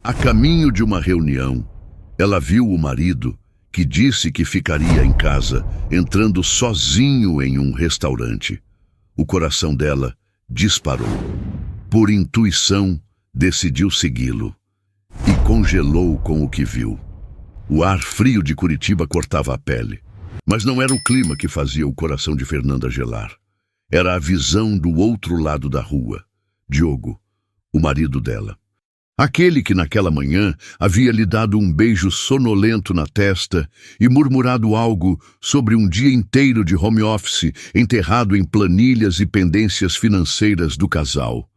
A caminho de uma reunião, ela viu o marido, que disse que ficaria em casa, entrando sozinho em um restaurante. O coração dela disparou. Por intuição, decidiu segui-lo e congelou com o que viu. O ar frio de Curitiba cortava a pele, mas não era o clima que fazia o coração de Fernanda gelar. Era a visão do outro lado da rua. Diogo, o marido dela. Aquele que naquela manhã havia lhe dado um beijo sonolento na testa e murmurado algo sobre um dia inteiro de home office enterrado em planilhas e pendências financeiras do casal.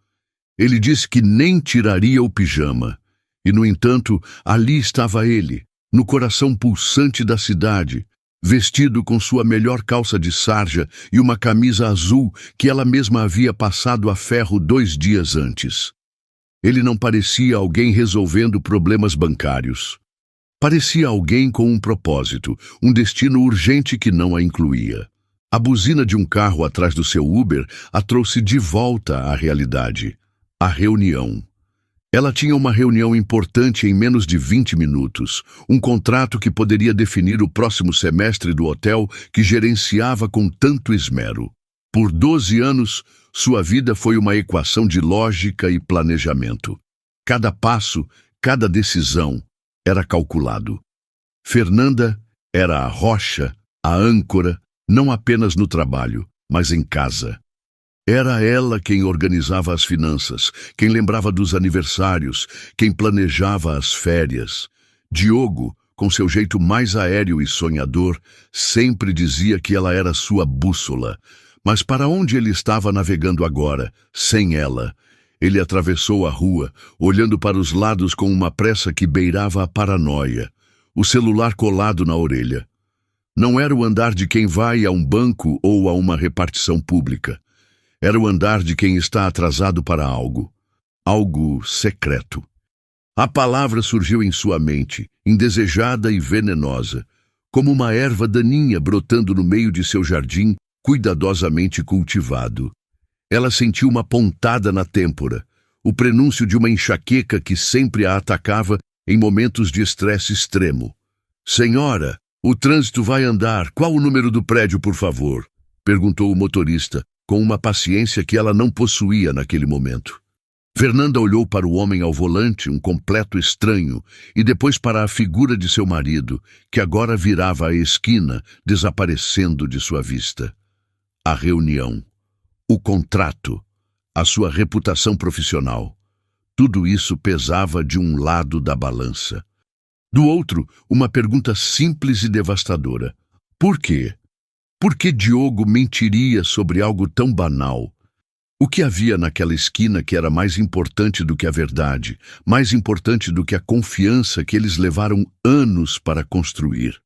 Ele disse que nem tiraria o pijama. E, no entanto, ali estava ele, no coração pulsante da cidade, vestido com sua melhor calça de sarja e uma camisa azul que ela mesma havia passado a ferro 2 dias antes. Ele não parecia alguém resolvendo problemas bancários. Parecia alguém com um propósito, um destino urgente que não a incluía. A buzina de um carro atrás do seu Uber a trouxe de volta à realidade. A reunião. Ela tinha uma reunião importante em menos de 20 minutos, um contrato que poderia definir o próximo semestre do hotel que gerenciava com tanto esmero. Por 12 anos, sua vida foi uma equação de lógica e planejamento. Cada passo, cada decisão era calculado. Fernanda era a rocha, a âncora, não apenas no trabalho, mas em casa. Era ela quem organizava as finanças, quem lembrava dos aniversários, quem planejava as férias. Diogo, com seu jeito mais aéreo e sonhador, sempre dizia que ela era sua bússola. Mas para onde ele estava navegando agora, sem ela? Ele atravessou a rua, olhando para os lados com uma pressa que beirava a paranoia, o celular colado na orelha. Não era o andar de quem vai a um banco ou a uma repartição pública. Era o andar de quem está atrasado para algo. Algo secreto. A palavra surgiu em sua mente, indesejada e venenosa, como uma erva daninha brotando no meio de seu jardim, cuidadosamente cultivado. Ela sentiu uma pontada na têmpora, o prenúncio de uma enxaqueca que sempre a atacava em momentos de estresse extremo. "Senhora, o trânsito vai andar. Qual o número do prédio, por favor?" perguntou o motorista, com uma paciência que ela não possuía naquele momento. Fernanda olhou para o homem ao volante, um completo estranho, e depois para a figura de seu marido, que agora virava a esquina, desaparecendo de sua vista. A reunião, o contrato, a sua reputação profissional. Tudo isso pesava de um lado da balança. Do outro, uma pergunta simples e devastadora. Por quê? Por que Diogo mentiria sobre algo tão banal? O que havia naquela esquina que era mais importante do que a verdade, mais importante do que a confiança que eles levaram anos para construir?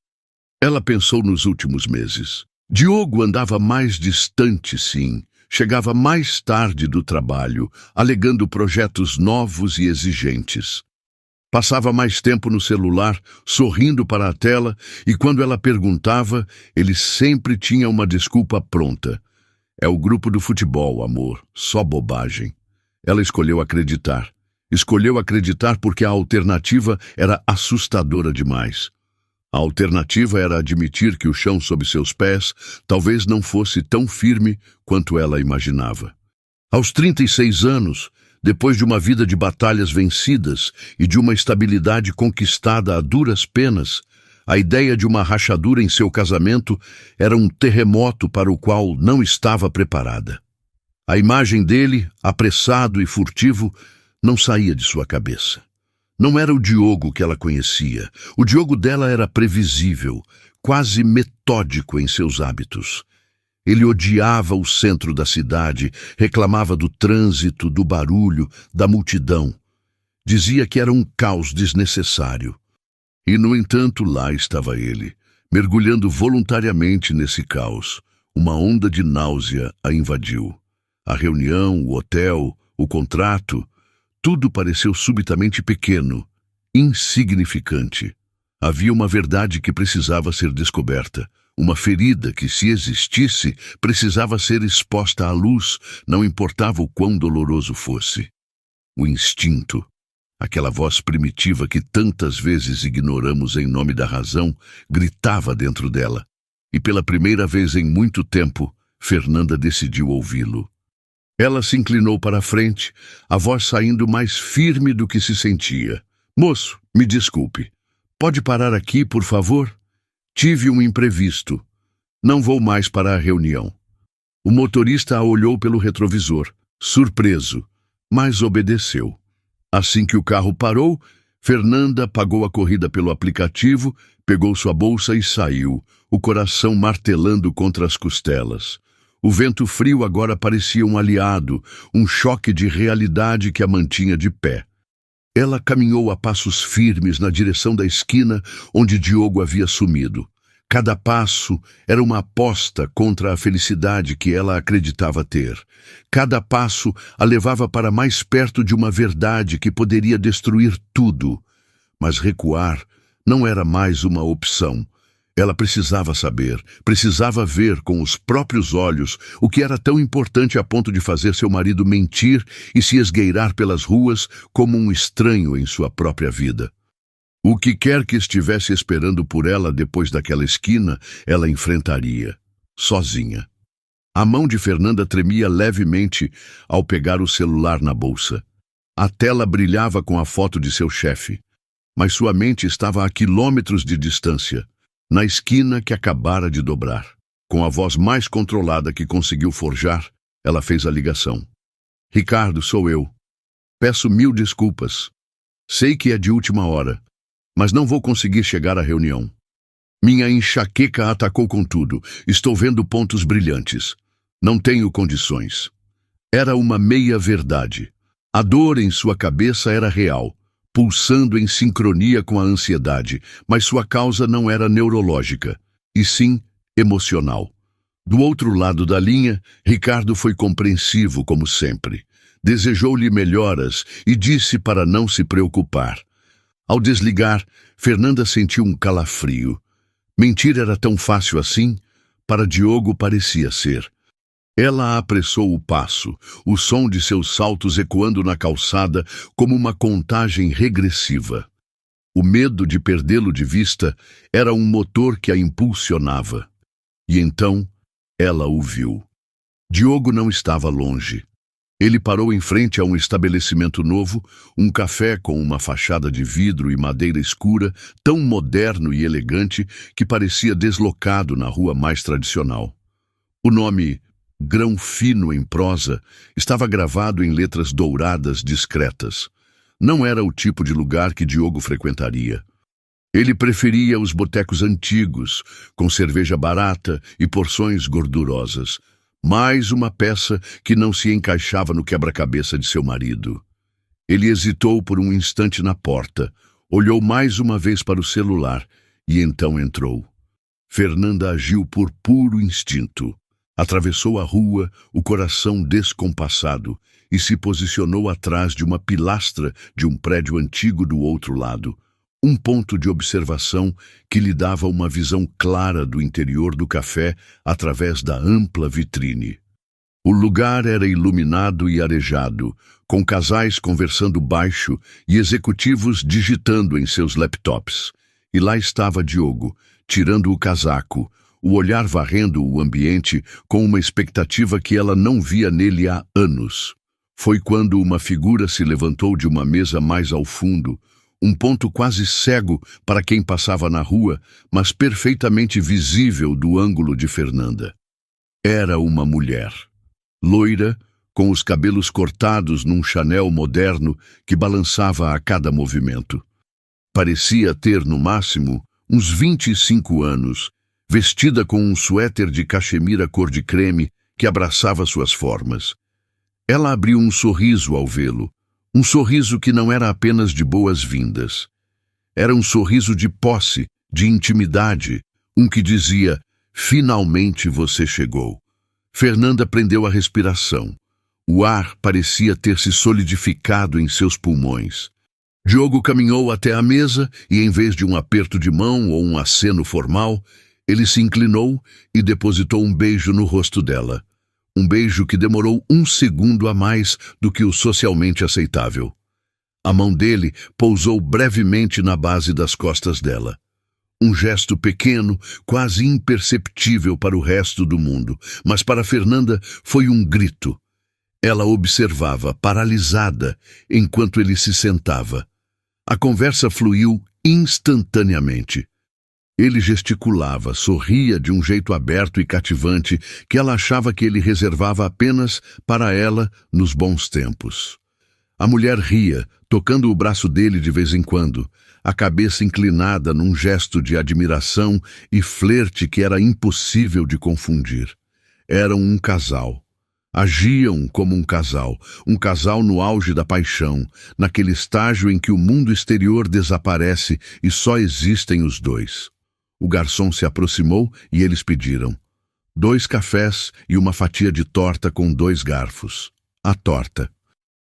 Ela pensou nos últimos meses. Diogo andava mais distante, sim. Chegava mais tarde do trabalho, alegando projetos novos e exigentes. Passava mais tempo no celular, sorrindo para a tela, e quando ela perguntava, ele sempre tinha uma desculpa pronta. "É o grupo do futebol, amor. Só bobagem." Ela escolheu acreditar. Escolheu acreditar porque a alternativa era assustadora demais. A alternativa era admitir que o chão sob seus pés talvez não fosse tão firme quanto ela imaginava. Aos 36 anos, depois de uma vida de batalhas vencidas e de uma estabilidade conquistada a duras penas, a ideia de uma rachadura em seu casamento era um terremoto para o qual não estava preparada. A imagem dele, apressado e furtivo, não saía de sua cabeça. Não era o Diogo que ela conhecia. O Diogo dela era previsível, quase metódico em seus hábitos. Ele odiava o centro da cidade, reclamava do trânsito, do barulho, da multidão. Dizia que era um caos desnecessário. E, no entanto, lá estava ele, mergulhando voluntariamente nesse caos. Uma onda de náusea a invadiu. A reunião, o hotel, o contrato, tudo pareceu subitamente pequeno, insignificante. Havia uma verdade que precisava ser descoberta, uma ferida que, se existisse, precisava ser exposta à luz, não importava o quão doloroso fosse. O instinto. Aquela voz primitiva que tantas vezes ignoramos em nome da razão gritava dentro dela. E pela primeira vez em muito tempo, Fernanda decidiu ouvi-lo. Ela se inclinou para a frente, a voz saindo mais firme do que se sentia. "Moço, me desculpe. Pode parar aqui, por favor? Tive um imprevisto. Não vou mais para a reunião." O motorista a olhou pelo retrovisor, surpreso, mas obedeceu. Assim que o carro parou, Fernanda pagou a corrida pelo aplicativo, pegou sua bolsa e saiu, o coração martelando contra as costelas. O vento frio agora parecia um aliado, um choque de realidade que a mantinha de pé. Ela caminhou a passos firmes na direção da esquina onde Diogo havia sumido. Cada passo era uma aposta contra a felicidade que ela acreditava ter. Cada passo a levava para mais perto de uma verdade que poderia destruir tudo. Mas recuar não era mais uma opção. Ela precisava saber, precisava ver com os próprios olhos o que era tão importante a ponto de fazer seu marido mentir e se esgueirar pelas ruas como um estranho em sua própria vida. O que quer que estivesse esperando por ela depois daquela esquina, ela enfrentaria, sozinha. A mão de Fernanda tremia levemente ao pegar o celular na bolsa. A tela brilhava com a foto de seu chefe, mas sua mente estava a quilômetros de distância, na esquina que acabara de dobrar. Com a voz mais controlada que conseguiu forjar, ela fez a ligação. "Ricardo, sou eu. Peço 1000 desculpas. Sei que é de última hora, mas não vou conseguir chegar à reunião. Minha enxaqueca atacou com tudo. Estou vendo pontos brilhantes. Não tenho condições." Era uma meia-verdade. A dor em sua cabeça era real, pulsando em sincronia com a ansiedade, mas sua causa não era neurológica, e sim emocional. Do outro lado da linha, Ricardo foi compreensivo como sempre. Desejou-lhe melhoras e disse para não se preocupar. Ao desligar, Fernanda sentiu um calafrio. Mentir era tão fácil assim? Para Diogo parecia ser. Ela apressou o passo, o som de seus saltos ecoando na calçada como uma contagem regressiva. O medo de perdê-lo de vista era um motor que a impulsionava. E então, ela o viu. Diogo não estava longe. Ele parou em frente a um estabelecimento novo, um café com uma fachada de vidro e madeira escura, tão moderno e elegante que parecia deslocado na rua mais tradicional. O nome Grão Fino em prosa estava gravado em letras douradas discretas. Não era o tipo de lugar que Diogo frequentaria. Ele preferia os botecos antigos, com cerveja barata e porções gordurosas. Mais uma peça que não se encaixava no quebra-cabeça de seu marido. Ele hesitou por um instante na porta, olhou mais uma vez para o celular e então entrou. Fernanda agiu por puro instinto. Atravessou a rua, o coração descompassado, e se posicionou atrás de uma pilastra de um prédio antigo do outro lado, um ponto de observação que lhe dava uma visão clara do interior do café através da ampla vitrine. O lugar era iluminado e arejado, com casais conversando baixo e executivos digitando em seus laptops. E lá estava Diogo, tirando o casaco, o olhar varrendo o ambiente com uma expectativa que ela não via nele há anos. Foi quando uma figura se levantou de uma mesa mais ao fundo, um ponto quase cego para quem passava na rua, mas perfeitamente visível do ângulo de Fernanda. Era uma mulher, loira, com os cabelos cortados num chanel moderno que balançava a cada movimento. Parecia ter, no máximo, uns 25 anos, vestida com um suéter de cachemira cor de creme que abraçava suas formas. Ela abriu um sorriso ao vê-lo, um sorriso que não era apenas de boas-vindas. Era um sorriso de posse, de intimidade, um que dizia, "Finalmente você chegou." Fernanda prendeu a respiração. O ar parecia ter se solidificado em seus pulmões. Diogo caminhou até a mesa e, em vez de um aperto de mão ou um aceno formal, ele se inclinou e depositou um beijo no rosto dela. Um beijo que demorou 1 segundo a mais do que o socialmente aceitável. A mão dele pousou brevemente na base das costas dela. Um gesto pequeno, quase imperceptível para o resto do mundo, mas para Fernanda foi um grito. Ela observava, paralisada, enquanto ele se sentava. A conversa fluiu instantaneamente. Ele gesticulava, sorria de um jeito aberto e cativante que ela achava que ele reservava apenas para ela nos bons tempos. A mulher ria, tocando o braço dele de vez em quando, a cabeça inclinada num gesto de admiração e flerte que era impossível de confundir. Eram um casal. Agiam como um casal no auge da paixão, naquele estágio em que o mundo exterior desaparece e só existem os dois. O garçom se aproximou e eles pediram 2 cafés e uma fatia de torta com 2 garfos. A torta.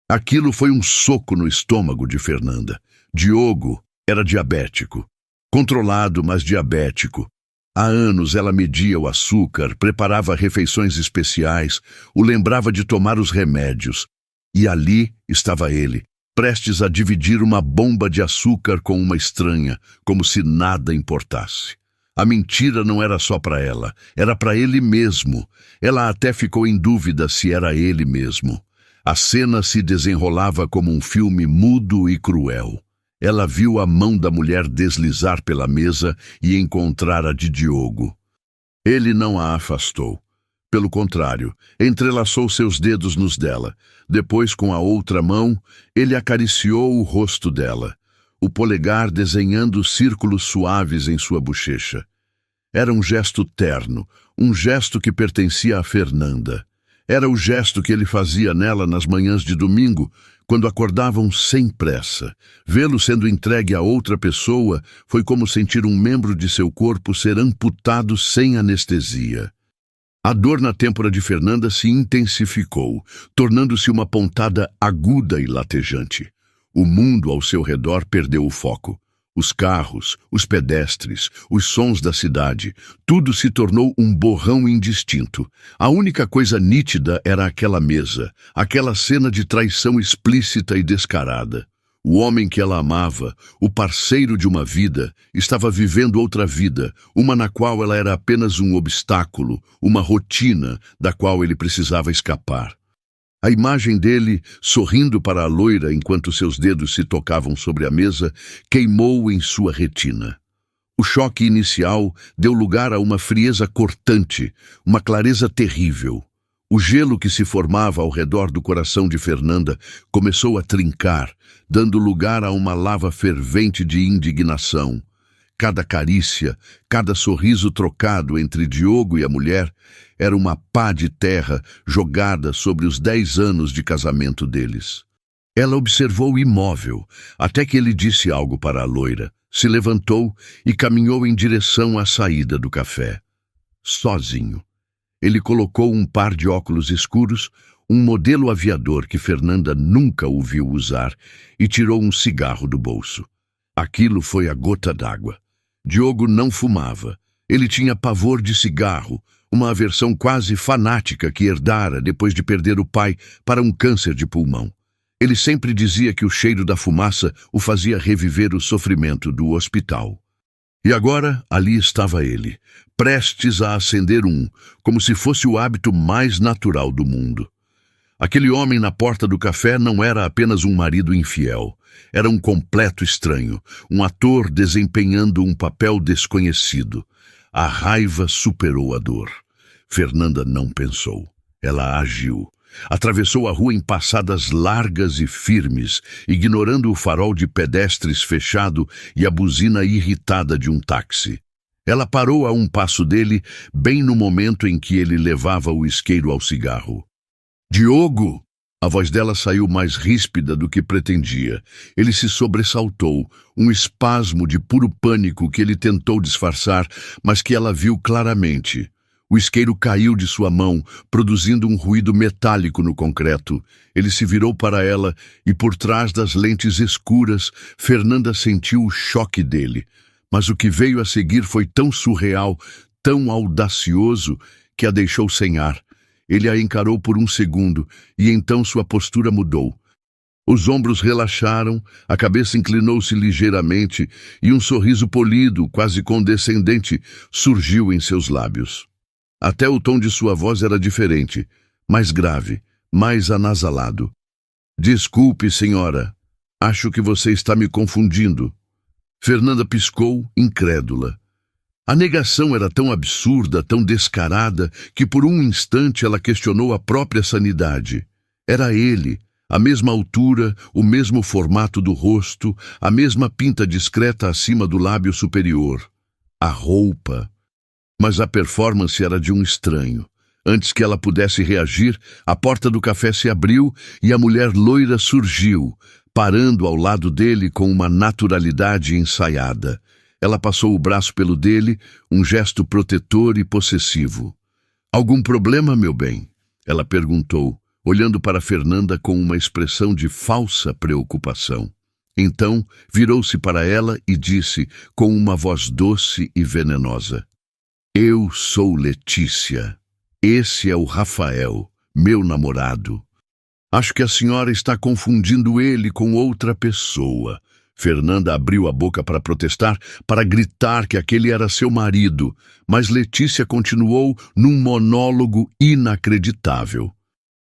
Aquilo foi um soco no estômago de Fernanda. Diogo era diabético. Controlado, mas diabético. Há anos ela media o açúcar, preparava refeições especiais, o lembrava de tomar os remédios. E ali estava ele, prestes a dividir uma bomba de açúcar com uma estranha, como se nada importasse. A mentira não era só para ela, era para ele mesmo. Ela até ficou em dúvida se era ele mesmo. A cena se desenrolava como um filme mudo e cruel. Ela viu a mão da mulher deslizar pela mesa e encontrar a de Diogo. Ele não a afastou. Pelo contrário, entrelaçou seus dedos nos dela. Depois, com a outra mão, ele acariciou o rosto dela, o polegar desenhando círculos suaves em sua bochecha. Era um gesto terno, um gesto que pertencia a Fernanda. Era o gesto que ele fazia nela nas manhãs de domingo, quando acordavam sem pressa. Vê-lo sendo entregue a outra pessoa foi como sentir um membro de seu corpo ser amputado sem anestesia. A dor na têmpora de Fernanda se intensificou, tornando-se uma pontada aguda e latejante. O mundo ao seu redor perdeu o foco. Os carros, os pedestres, os sons da cidade, tudo se tornou um borrão indistinto. A única coisa nítida era aquela mesa, aquela cena de traição explícita e descarada. O homem que ela amava, o parceiro de uma vida, estava vivendo outra vida, uma na qual ela era apenas um obstáculo, uma rotina da qual ele precisava escapar. A imagem dele, sorrindo para a loira enquanto seus dedos se tocavam sobre a mesa, queimou em sua retina. O choque inicial deu lugar a uma frieza cortante, uma clareza terrível. O gelo que se formava ao redor do coração de Fernanda começou a trincar, dando lugar a uma lava fervente de indignação. Cada carícia, cada sorriso trocado entre Diogo e a mulher era uma pá de terra jogada sobre os 10 anos de casamento deles. Ela observou imóvel, até que ele disse algo para a loira, se levantou e caminhou em direção à saída do café. Sozinho. Ele colocou um par de óculos escuros, um modelo aviador que Fernanda nunca o viu usar, e tirou um cigarro do bolso. Aquilo foi a gota d'água. Diogo não fumava. Ele tinha pavor de cigarro, uma aversão quase fanática que herdara depois de perder o pai para um câncer de pulmão. Ele sempre dizia que o cheiro da fumaça o fazia reviver o sofrimento do hospital. E agora, ali estava ele, prestes a acender um, como se fosse o hábito mais natural do mundo. Aquele homem na porta do café não era apenas um marido infiel. Era um completo estranho, um ator desempenhando um papel desconhecido. A raiva superou a dor. Fernanda não pensou. Ela agiu. Atravessou a rua em passadas largas e firmes, ignorando o farol de pedestres fechado e a buzina irritada de um táxi. Ela parou a um passo dele, bem no momento em que ele levava o isqueiro ao cigarro. «Diogo!» A voz dela saiu mais ríspida do que pretendia. Ele se sobressaltou, um espasmo de puro pânico que ele tentou disfarçar, mas que ela viu claramente. O isqueiro caiu de sua mão, produzindo um ruído metálico no concreto. Ele se virou para ela e, por trás das lentes escuras, Fernanda sentiu o choque dele. Mas o que veio a seguir foi tão surreal, tão audacioso, que a deixou sem ar. Ele a encarou por um segundo, e então sua postura mudou. Os ombros relaxaram, a cabeça inclinou-se ligeiramente e um sorriso polido, quase condescendente, surgiu em seus lábios. Até o tom de sua voz era diferente, mais grave, mais anasalado. Desculpe, senhora. Acho que você está me confundindo. Fernanda piscou, incrédula. A negação era tão absurda, tão descarada, que por um instante ela questionou a própria sanidade. Era ele, a mesma altura, o mesmo formato do rosto, a mesma pinta discreta acima do lábio superior. A roupa. Mas a performance era de um estranho. Antes que ela pudesse reagir, a porta do café se abriu e a mulher loira surgiu, parando ao lado dele com uma naturalidade ensaiada. Ela passou o braço pelo dele, um gesto protetor e possessivo. "Algum problema, meu bem?" ela perguntou, olhando para Fernanda com uma expressão de falsa preocupação. Então, virou-se para ela e disse, com uma voz doce e venenosa: "Eu sou Letícia. Esse é o Rafael, meu namorado. Acho que a senhora está confundindo ele com outra pessoa." Fernanda abriu a boca para protestar, para gritar que aquele era seu marido, mas Letícia continuou num monólogo inacreditável.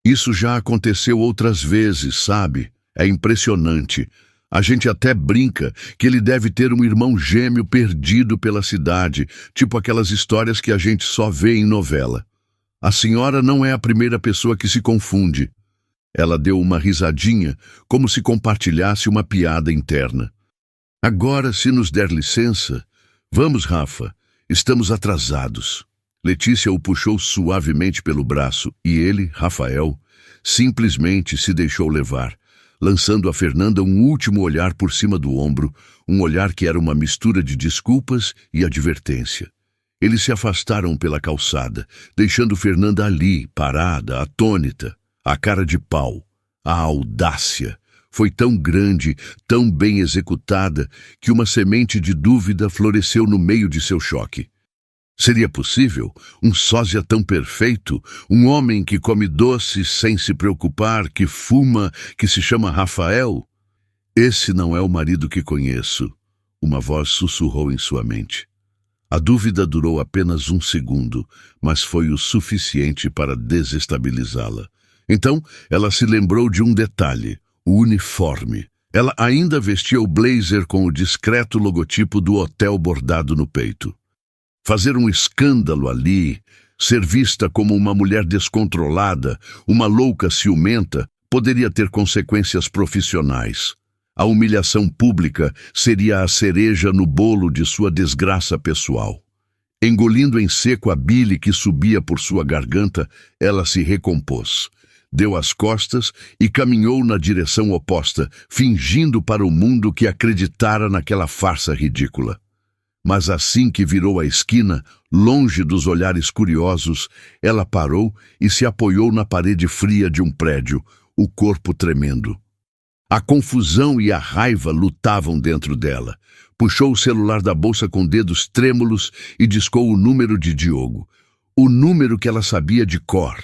"Isso já aconteceu outras vezes, sabe? É impressionante. A gente até brinca que ele deve ter um irmão gêmeo perdido pela cidade, tipo aquelas histórias que a gente só vê em novela. A senhora não é a primeira pessoa que se confunde." Ela deu uma risadinha, como se compartilhasse uma piada interna. "Agora, se nos der licença... Vamos, Rafa, estamos atrasados." Letícia o puxou suavemente pelo braço e ele, Rafael, simplesmente se deixou levar, lançando a Fernanda um último olhar por cima do ombro, um olhar que era uma mistura de desculpas e advertência. Eles se afastaram pela calçada, deixando Fernanda ali, parada, atônita. A cara de pau, a audácia, foi tão grande, tão bem executada, que uma semente de dúvida floresceu no meio de seu choque. Seria possível um sósia tão perfeito, um homem que come doces sem se preocupar, que fuma, que se chama Rafael? "Esse não é o marido que conheço", uma voz sussurrou em sua mente. A dúvida durou apenas um segundo, mas foi o suficiente para desestabilizá-la. Então, ela se lembrou de um detalhe: o uniforme. Ela ainda vestia o blazer com o discreto logotipo do hotel bordado no peito. Fazer um escândalo ali, ser vista como uma mulher descontrolada, uma louca ciumenta, poderia ter consequências profissionais. A humilhação pública seria a cereja no bolo de sua desgraça pessoal. Engolindo em seco a bile que subia por sua garganta, ela se recompôs. Deu as costas e caminhou na direção oposta, fingindo para o mundo que acreditara naquela farsa ridícula. Mas assim que virou a esquina, longe dos olhares curiosos, ela parou e se apoiou na parede fria de um prédio, o corpo tremendo. A confusão e a raiva lutavam dentro dela. Puxou o celular da bolsa com dedos trêmulos e discou o número de Diogo. O número que ela sabia de cor.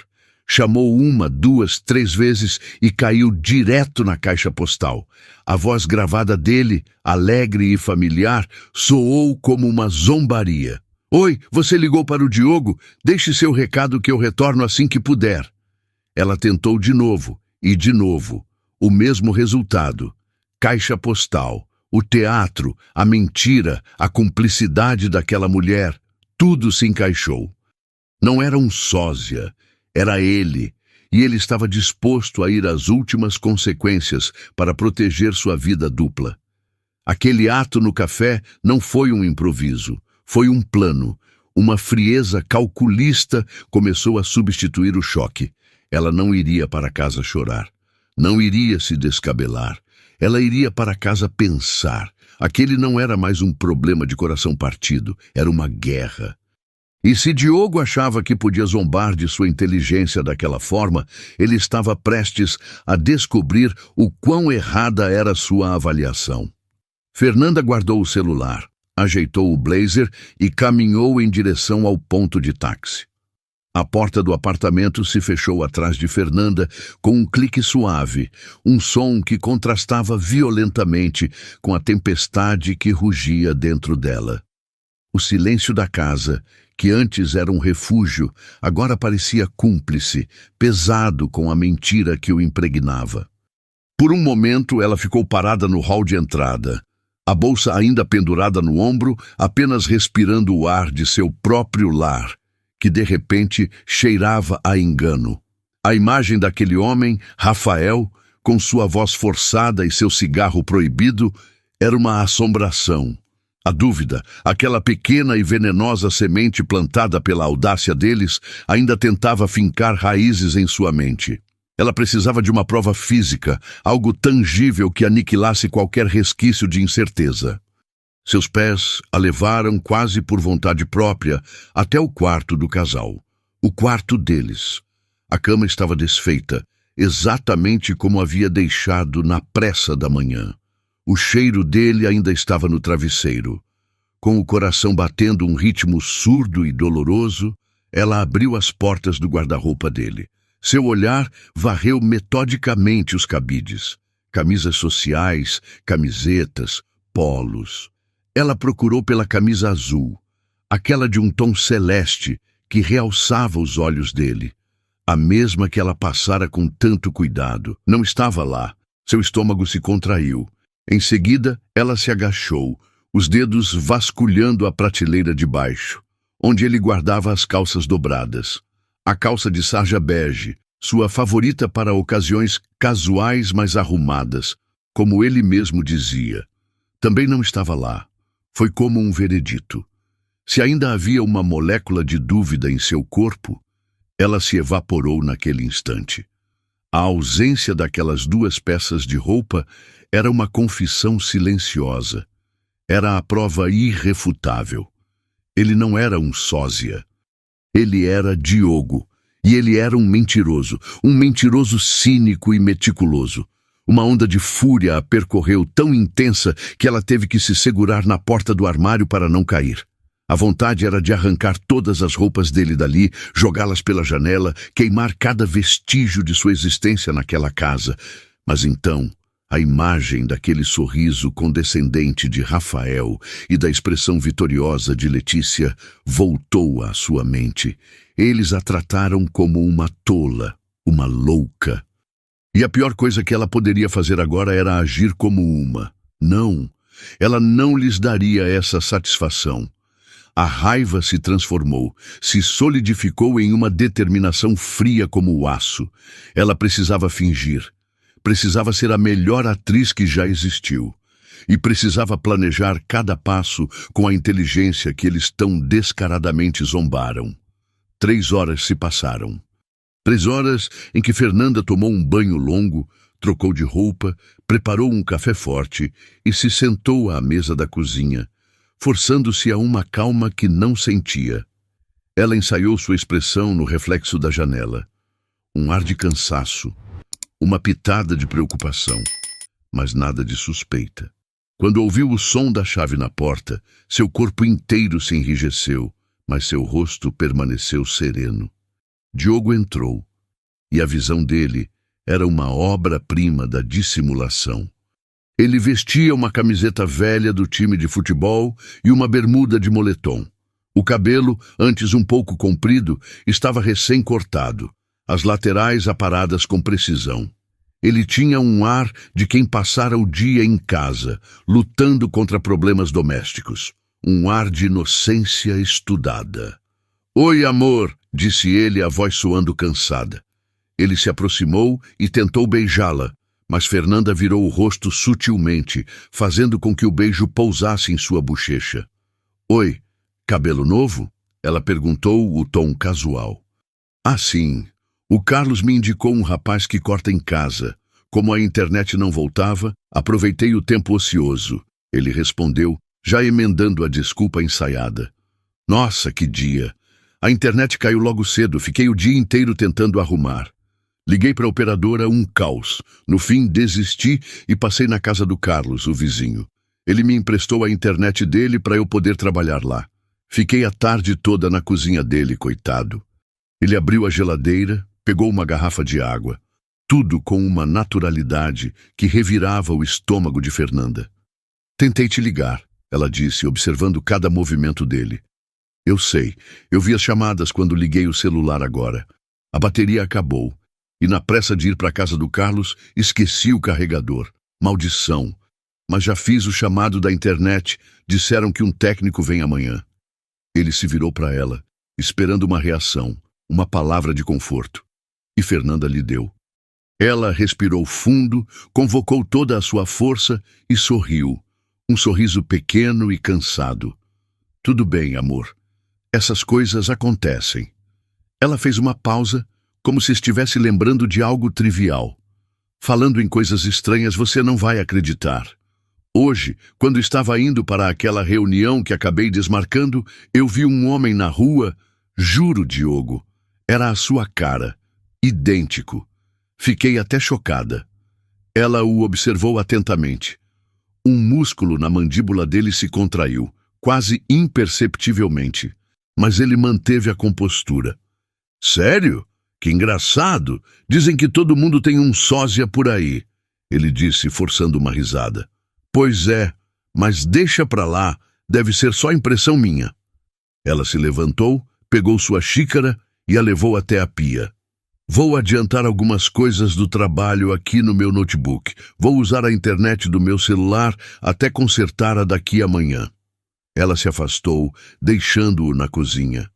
Chamou 1, 2, 3 vezes e caiu direto na caixa postal. A voz gravada dele, alegre e familiar, soou como uma zombaria. "Oi, você ligou para o Diogo? Deixe seu recado que eu retorno assim que puder." Ela tentou de novo, e de novo. O mesmo resultado. Caixa postal, o teatro, a mentira, a cumplicidade daquela mulher, tudo se encaixou. Não era um sósia. Era ele, e ele estava disposto a ir às últimas consequências para proteger sua vida dupla. Aquele ato no café não foi um improviso, foi um plano. Uma frieza calculista começou a substituir o choque. Ela não iria para casa chorar, não iria se descabelar. Ela iria para casa pensar. Aquele não era mais um problema de coração partido, era uma guerra. E se Diogo achava que podia zombar de sua inteligência daquela forma, ele estava prestes a descobrir o quão errada era sua avaliação. Fernanda guardou o celular, ajeitou o blazer e caminhou em direção ao ponto de táxi. A porta do apartamento se fechou atrás de Fernanda com um clique suave, um som que contrastava violentamente com a tempestade que rugia dentro dela. O silêncio da casa, que antes era um refúgio, agora parecia cúmplice, pesado com a mentira que o impregnava. Por um momento, ela ficou parada no hall de entrada, a bolsa ainda pendurada no ombro, apenas respirando o ar de seu próprio lar, que de repente cheirava a engano. A imagem daquele homem, Rafael, com sua voz forçada e seu cigarro proibido, era uma assombração. A dúvida, aquela pequena e venenosa semente plantada pela audácia deles, ainda tentava fincar raízes em sua mente. Ela precisava de uma prova física, algo tangível que aniquilasse qualquer resquício de incerteza. Seus pés a levaram quase por vontade própria até o quarto do casal. O quarto deles. A cama estava desfeita, exatamente como havia deixado na pressa da manhã. O cheiro dele ainda estava no travesseiro. Com o coração batendo um ritmo surdo e doloroso, ela abriu as portas do guarda-roupa dele. Seu olhar varreu metodicamente os cabides. Camisas sociais, camisetas, polos. Ela procurou pela camisa azul, aquela de um tom celeste que realçava os olhos dele. A mesma que ela passara com tanto cuidado. Não estava lá. Seu estômago se contraiu. Em seguida, ela se agachou, os dedos vasculhando a prateleira de baixo, onde ele guardava as calças dobradas. A calça de sarja bege, sua favorita para ocasiões casuais mas arrumadas, como ele mesmo dizia. Também não estava lá. Foi como um veredito. Se ainda havia uma molécula de dúvida em seu corpo, ela se evaporou naquele instante. A ausência daquelas duas peças de roupa era uma confissão silenciosa. Era a prova irrefutável. Ele não era um sósia. Ele era Diogo. E ele era um mentiroso cínico e meticuloso. Uma onda de fúria a percorreu tão intensa que ela teve que se segurar na porta do armário para não cair. A vontade era de arrancar todas as roupas dele dali, jogá-las pela janela, queimar cada vestígio de sua existência naquela casa. Mas então, a imagem daquele sorriso condescendente de Rafael e da expressão vitoriosa de Letícia voltou à sua mente. Eles a trataram como uma tola, uma louca. E a pior coisa que ela poderia fazer agora era agir como uma. Não, ela não lhes daria essa satisfação. A raiva se transformou, se solidificou em uma determinação fria como o aço. Ela precisava fingir. Precisava ser a melhor atriz que já existiu. E precisava planejar cada passo com a inteligência que eles tão descaradamente zombaram. 3 horas se passaram. 3 horas em que Fernanda tomou um banho longo, trocou de roupa, preparou um café forte e se sentou à mesa da cozinha, forçando-se a uma calma que não sentia. Ela ensaiou sua expressão no reflexo da janela. Um ar de cansaço, uma pitada de preocupação, mas nada de suspeita. Quando ouviu o som da chave na porta, seu corpo inteiro se enrijeceu, mas seu rosto permaneceu sereno. Diogo entrou, e a visão dele era uma obra-prima da dissimulação. Ele vestia uma camiseta velha do time de futebol e uma bermuda de moletom. O cabelo, antes um pouco comprido, estava recém-cortado, as laterais aparadas com precisão. Ele tinha um ar de quem passara o dia em casa, lutando contra problemas domésticos. Um ar de inocência estudada. "Oi, amor", disse ele, a voz soando cansada. Ele se aproximou e tentou beijá-la, mas Fernanda virou o rosto sutilmente, fazendo com que o beijo pousasse em sua bochecha. "Oi, cabelo novo?" ela perguntou, o tom casual. "Ah, sim. O Carlos me indicou um rapaz que corta em casa. Como a internet não voltava, aproveitei o tempo ocioso", ele respondeu, já emendando a desculpa ensaiada. "Nossa, que dia! A internet caiu logo cedo, fiquei o dia inteiro tentando arrumar. Liguei para a operadora, um caos. No fim, desisti e passei na casa do Carlos, o vizinho. Ele me emprestou a internet dele para eu poder trabalhar lá. Fiquei a tarde toda na cozinha dele, coitado. Ele abriu a geladeira, pegou uma garrafa de água, tudo com uma naturalidade que revirava o estômago de Fernanda. Tentei te ligar, ela disse, observando cada movimento dele. Eu sei, eu vi as chamadas quando liguei o celular agora. A bateria acabou, e na pressa de ir para a casa do Carlos, esqueci o carregador. Maldição! Mas já fiz o chamado da internet, disseram que um técnico vem amanhã. Ele se virou para ela, esperando uma reação, uma palavra de conforto. E Fernanda lhe deu. Ela respirou fundo, convocou toda a sua força e sorriu. Um sorriso pequeno e cansado. Tudo bem, amor. Essas coisas acontecem. Ela fez uma pausa, como se estivesse lembrando de algo trivial. Falando em coisas estranhas, você não vai acreditar. Hoje, quando estava indo para aquela reunião que acabei desmarcando, eu vi um homem na rua. Juro, Diogo, era a sua cara. Idêntico. Fiquei até chocada. Ela o observou atentamente. Um músculo na mandíbula dele se contraiu, quase imperceptivelmente, mas ele manteve a compostura. Sério? Que engraçado! Dizem que todo mundo tem um sósia por aí, ele disse, forçando uma risada. Pois é, mas deixa pra lá, deve ser só impressão minha. Ela se levantou, pegou sua xícara e a levou até a pia. Vou adiantar algumas coisas do trabalho aqui no meu notebook. Vou usar a internet do meu celular até consertar-a daqui amanhã. Ela se afastou, deixando-o na cozinha.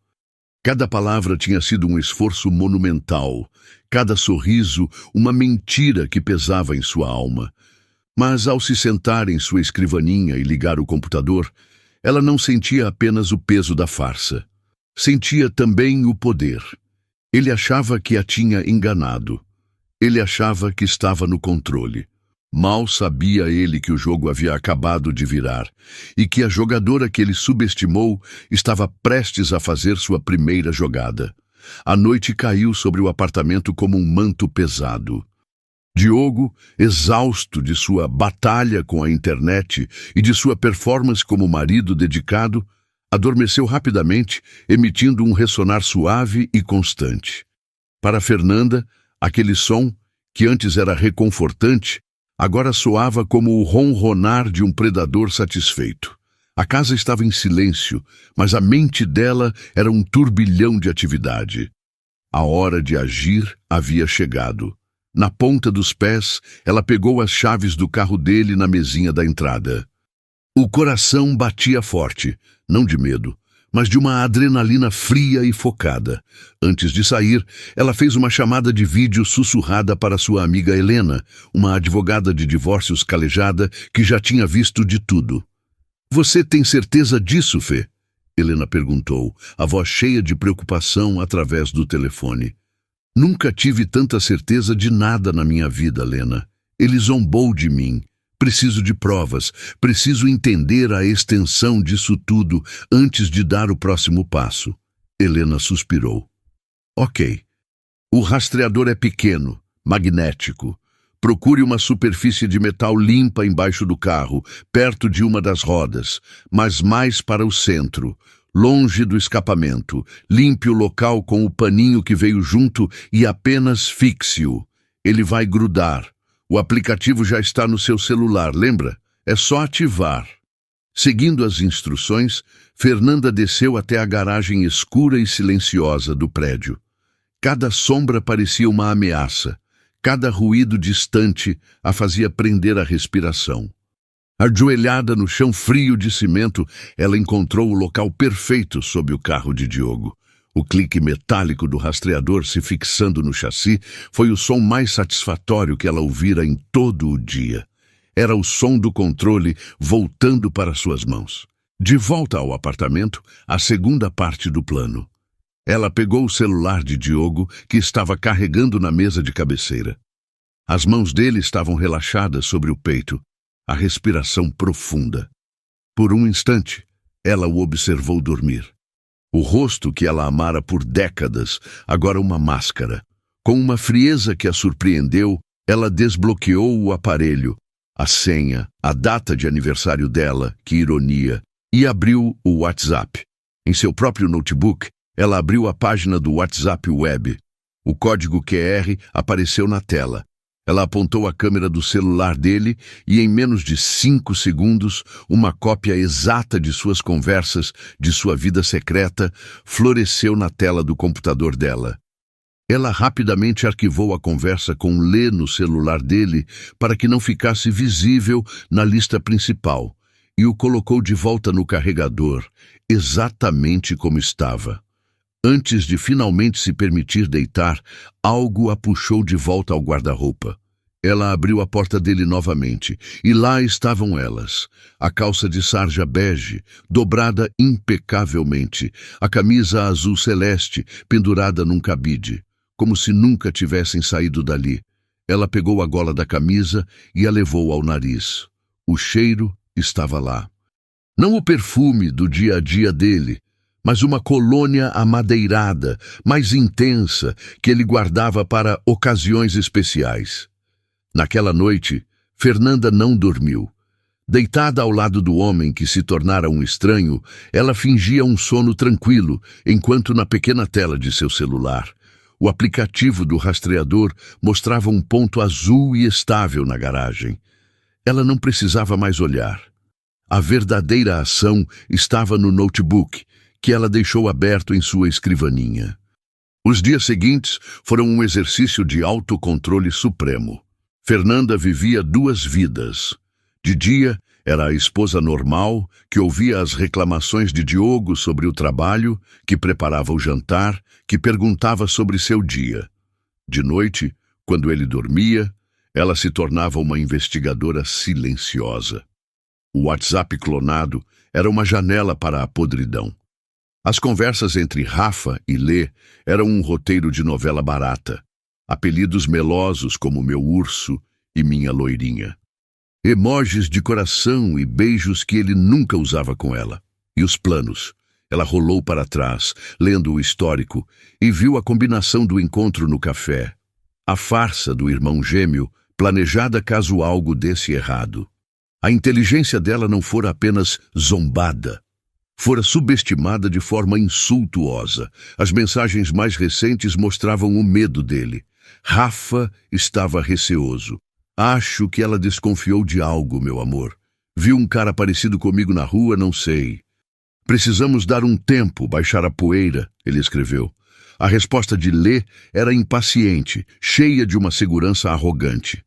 Cada palavra tinha sido um esforço monumental, cada sorriso uma mentira que pesava em sua alma. Mas ao se sentar em sua escrivaninha e ligar o computador, ela não sentia apenas o peso da farsa. Sentia também o poder. Ele achava que a tinha enganado. Ele achava que estava no controle. Mal sabia ele que o jogo havia acabado de virar e que a jogadora que ele subestimou estava prestes a fazer sua primeira jogada. A noite caiu sobre o apartamento como um manto pesado. Diogo, exausto de sua batalha com a internet e de sua performance como marido dedicado, adormeceu rapidamente, emitindo um ressonar suave e constante. Para Fernanda, aquele som, que antes era reconfortante, agora soava como o ronronar de um predador satisfeito. A casa estava em silêncio, mas a mente dela era um turbilhão de atividade. A hora de agir havia chegado. Na ponta dos pés, ela pegou as chaves do carro dele na mesinha da entrada. O coração batia forte, não de medo, mas de uma adrenalina fria e focada. Antes de sair, ela fez uma chamada de vídeo sussurrada para sua amiga Helena, uma advogada de divórcios calejada que já tinha visto de tudo. Você tem certeza disso, Fê? Helena perguntou, a voz cheia de preocupação através do telefone. Nunca tive tanta certeza de nada na minha vida, Helena. Ele zombou de mim. Preciso de provas, preciso entender a extensão disso tudo antes de dar o próximo passo. Helena suspirou. Ok. O rastreador é pequeno, magnético. Procure uma superfície de metal limpa embaixo do carro, perto de uma das rodas, mas mais para o centro, longe do escapamento. Limpe o local com o paninho que veio junto e apenas fixe-o. Ele vai grudar. O aplicativo já está no seu celular, lembra? É só ativar. Seguindo as instruções, Fernanda desceu até a garagem escura e silenciosa do prédio. Cada sombra parecia uma ameaça. Cada ruído distante a fazia prender a respiração. Ajoelhada no chão frio de cimento, ela encontrou o local perfeito sob o carro de Diogo. O clique metálico do rastreador se fixando no chassi foi o som mais satisfatório que ela ouvira em todo o dia. Era o som do controle voltando para suas mãos. De volta ao apartamento, a segunda parte do plano. Ela pegou o celular de Diogo, que estava carregando na mesa de cabeceira. As mãos dele estavam relaxadas sobre o peito, a respiração profunda. Por um instante, ela o observou dormir. O rosto que ela amara por décadas, agora uma máscara. Com uma frieza que a surpreendeu, ela desbloqueou o aparelho, a senha, a data de aniversário dela, que ironia, e abriu o WhatsApp. Em seu próprio notebook, Ela abriu a página do WhatsApp Web. O código QR apareceu na tela. Ela apontou a câmera do celular dele e, em menos de 5 segundos, uma cópia exata de suas conversas, de sua vida secreta, floresceu na tela do computador dela. Ela rapidamente arquivou a conversa com Lê no celular dele para que não ficasse visível na lista principal e o colocou de volta no carregador, exatamente como estava. Antes de finalmente se permitir deitar, algo a puxou de volta ao guarda-roupa. Ela abriu a porta dele novamente, e lá estavam elas. A calça de sarja bege, dobrada impecavelmente, a camisa azul celeste, pendurada num cabide, como se nunca tivessem saído dali. Ela pegou a gola da camisa e a levou ao nariz. O cheiro estava lá. Não o perfume do dia a dia dele, mas uma colônia amadeirada, mais intensa, que ele guardava para ocasiões especiais. Naquela noite, Fernanda não dormiu. Deitada ao lado do homem que se tornara um estranho, ela fingia um sono tranquilo, enquanto na pequena tela de seu celular, o aplicativo do rastreador mostrava um ponto azul e estável na garagem. Ela não precisava mais olhar. A verdadeira ação estava no notebook, que ela deixou aberto em sua escrivaninha. Os dias seguintes foram um exercício de autocontrole supremo. Fernanda vivia 2 vidas. De dia, era a esposa normal, que ouvia as reclamações de Diogo sobre o trabalho, que preparava o jantar, que perguntava sobre seu dia. De noite, quando ele dormia, ela se tornava uma investigadora silenciosa. O WhatsApp clonado era uma janela para a podridão. As conversas entre Rafa e Lê eram um roteiro de novela barata. Apelidos melosos como meu urso e minha loirinha. Emojis de coração e beijos que ele nunca usava com ela. E os planos. Ela rolou para trás, lendo o histórico, e viu a combinação do encontro no café. A farsa do irmão gêmeo, planejada caso algo desse errado. A inteligência dela não fora apenas zombada. Fora subestimada de forma insultuosa. As mensagens mais recentes mostravam o medo dele. Rafa estava receoso. Acho que ela desconfiou de algo, meu amor. Viu um cara parecido comigo na rua, não sei. Precisamos dar um tempo, baixar a poeira, ele escreveu. A resposta de Lê era impaciente, cheia de uma segurança arrogante.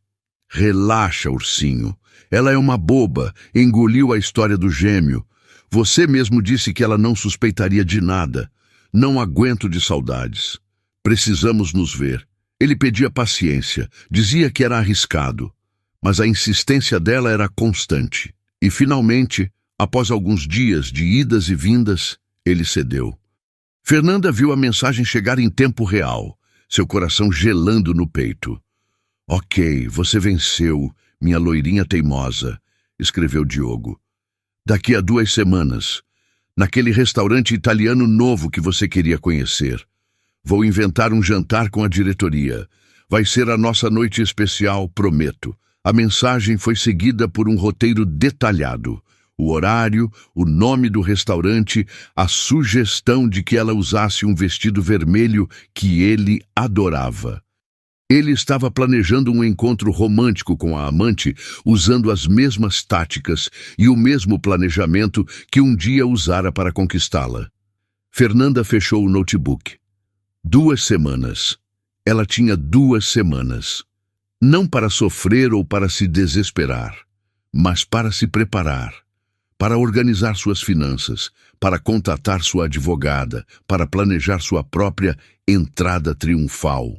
Relaxa, ursinho. Ela é uma boba, engoliu a história do gêmeo. Você mesmo disse que ela não suspeitaria de nada. Não aguento de saudades. Precisamos nos ver. Ele pedia paciência, dizia que era arriscado, mas a insistência dela era constante. E, finalmente, após alguns dias de idas e vindas, ele cedeu. Fernanda viu a mensagem chegar em tempo real, seu coração gelando no peito. Ok, você venceu, minha loirinha teimosa, escreveu Diogo. Daqui a 2 semanas, naquele restaurante italiano novo que você queria conhecer. Vou inventar um jantar com a diretoria. Vai ser a nossa noite especial, prometo. A mensagem foi seguida por um roteiro detalhado. O horário, o nome do restaurante, a sugestão de que ela usasse um vestido vermelho que ele adorava. Ele estava planejando um encontro romântico com a amante, usando as mesmas táticas e o mesmo planejamento que um dia usara para conquistá-la. Fernanda fechou o notebook. 2 semanas. Ela tinha 2 semanas. Não para sofrer ou para se desesperar, mas para se preparar, para organizar suas finanças, para contatar sua advogada, para planejar sua própria entrada triunfal.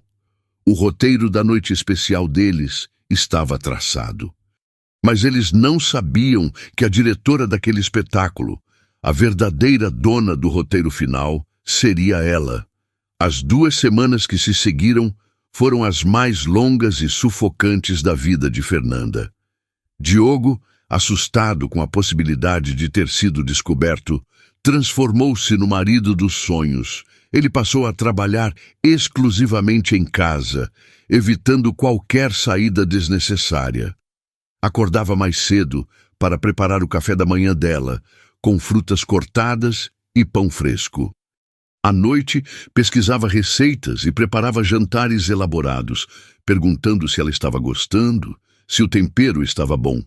O roteiro da noite especial deles estava traçado. Mas eles não sabiam que a diretora daquele espetáculo, a verdadeira dona do roteiro final, seria ela. As 2 semanas que se seguiram foram as mais longas e sufocantes da vida de Fernanda. Diogo, assustado com a possibilidade de ter sido descoberto, transformou-se no marido dos sonhos. Ele passou a trabalhar exclusivamente em casa, evitando qualquer saída desnecessária. Acordava mais cedo para preparar o café da manhã dela, com frutas cortadas e pão fresco. À noite, pesquisava receitas e preparava jantares elaborados, perguntando se ela estava gostando, se o tempero estava bom.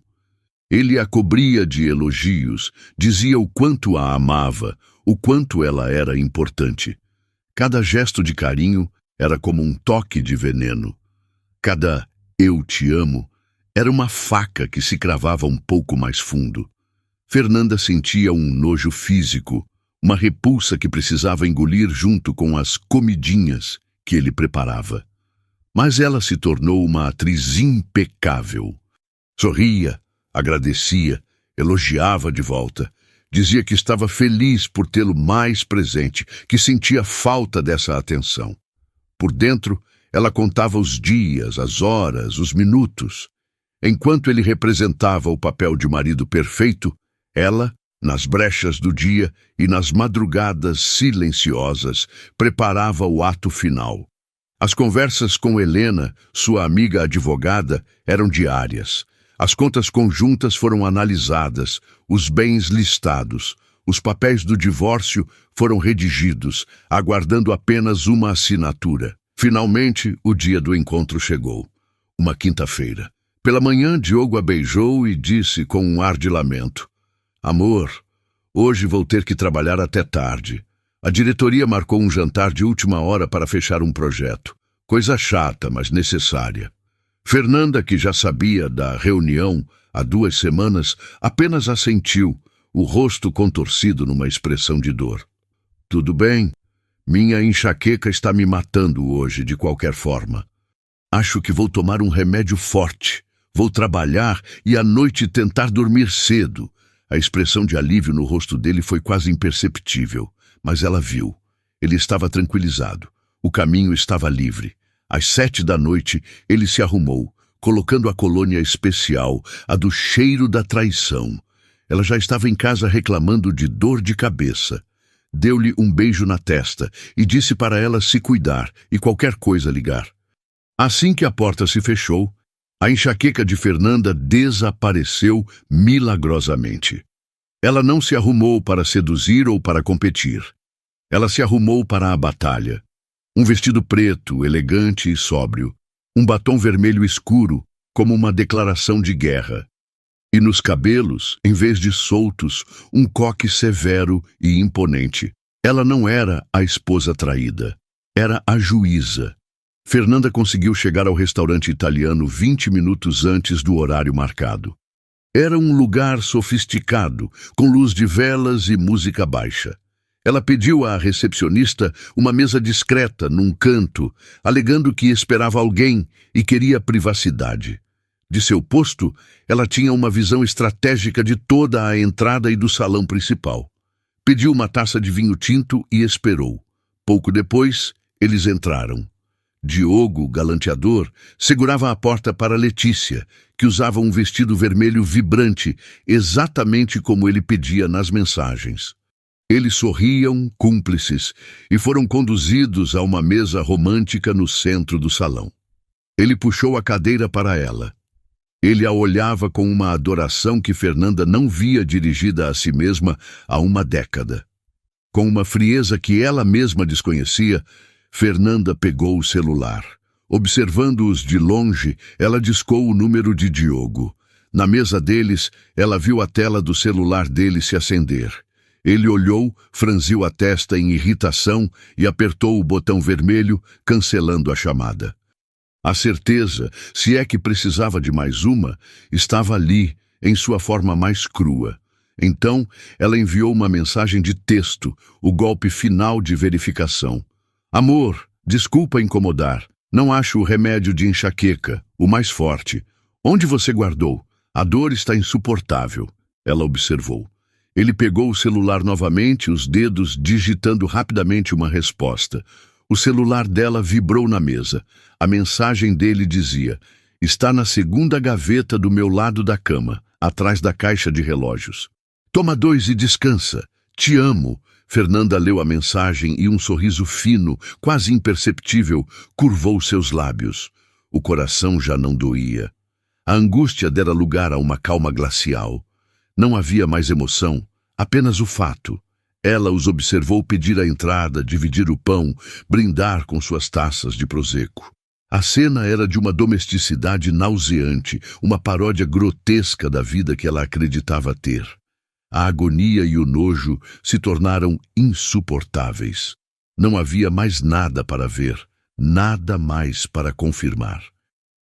Ele a cobria de elogios, dizia o quanto a amava, o quanto ela era importante. Cada gesto de carinho era como um toque de veneno. Cada "eu te amo" era uma faca que se cravava um pouco mais fundo. Fernanda sentia um nojo físico, uma repulsa que precisava engolir junto com as comidinhas que ele preparava. Mas ela se tornou uma atriz impecável. Sorria, agradecia, elogiava de volta. Dizia que estava feliz por tê-lo mais presente, que sentia falta dessa atenção. Por dentro, ela contava os dias, as horas, os minutos. Enquanto ele representava o papel de marido perfeito, ela, nas brechas do dia e nas madrugadas silenciosas, preparava o ato final. As conversas com Helena, sua amiga advogada, eram diárias. As contas conjuntas foram analisadas, os bens listados, os papéis do divórcio foram redigidos, aguardando apenas uma assinatura. Finalmente, o dia do encontro chegou. Uma quinta-feira. Pela manhã, Diogo a beijou e disse com um ar de lamento: "Amor, hoje vou ter que trabalhar até tarde. A diretoria marcou um jantar de última hora para fechar um projeto. Coisa chata, mas necessária." Fernanda, que já sabia da reunião há 2 semanas, apenas assentiu, o rosto contorcido numa expressão de dor. "Tudo bem. Minha enxaqueca está me matando hoje, de qualquer forma. Acho que vou tomar um remédio forte. Vou trabalhar e à noite tentar dormir cedo." A expressão de alívio no rosto dele foi quase imperceptível, mas ela viu. Ele estava tranquilizado. O caminho estava livre. Às 7 da noite, ele se arrumou, colocando a colônia especial, a do cheiro da traição. Ela já estava em casa reclamando de dor de cabeça. Deu-lhe um beijo na testa e disse para ela se cuidar e qualquer coisa ligar. Assim que a porta se fechou, a enxaqueca de Fernanda desapareceu milagrosamente. Ela não se arrumou para seduzir ou para competir. Ela se arrumou para a batalha. Um vestido preto, elegante e sóbrio. Um batom vermelho escuro, como uma declaração de guerra. E nos cabelos, em vez de soltos, um coque severo e imponente. Ela não era a esposa traída. Era a juíza. Fernanda conseguiu chegar ao restaurante italiano 20 minutos antes do horário marcado. Era um lugar sofisticado, com luz de velas e música baixa. Ela pediu à recepcionista uma mesa discreta num canto, alegando que esperava alguém e queria privacidade. De seu posto, ela tinha uma visão estratégica de toda a entrada e do salão principal. Pediu uma taça de vinho tinto e esperou. Pouco depois, eles entraram. Diogo, galanteador, segurava a porta para Letícia, que usava um vestido vermelho vibrante, exatamente como ele pedia nas mensagens. Eles sorriam, cúmplices, e foram conduzidos a uma mesa romântica no centro do salão. Ele puxou a cadeira para ela. Ele a olhava com uma adoração que Fernanda não via dirigida a si mesma há uma década. Com uma frieza que ela mesma desconhecia, Fernanda pegou o celular. Observando-os de longe, ela discou o número de Diogo. Na mesa deles, ela viu a tela do celular dele se acender. Ele olhou, franziu a testa em irritação e apertou o botão vermelho, cancelando a chamada. A certeza, se é que precisava de mais uma, estava ali, em sua forma mais crua. Então, ela enviou uma mensagem de texto, o golpe final de verificação. "Amor, desculpa incomodar. Não acho o remédio de enxaqueca, o mais forte. Onde você guardou? A dor está insuportável." Ela observou. Ele pegou o celular novamente, os dedos digitando rapidamente uma resposta. O celular dela vibrou na mesa. A mensagem dele dizia: "Está na segunda gaveta do meu lado da cama, atrás da caixa de relógios. Toma 2 e descansa. Te amo." Fernanda leu a mensagem e um sorriso fino, quase imperceptível, curvou seus lábios. O coração já não doía. A angústia dera lugar a uma calma glacial. Não havia mais emoção, apenas o fato. Ela os observou pedir a entrada, dividir o pão, brindar com suas taças de prosecco. A cena era de uma domesticidade nauseante, uma paródia grotesca da vida que ela acreditava ter. A agonia e o nojo se tornaram insuportáveis. Não havia mais nada para ver, nada mais para confirmar.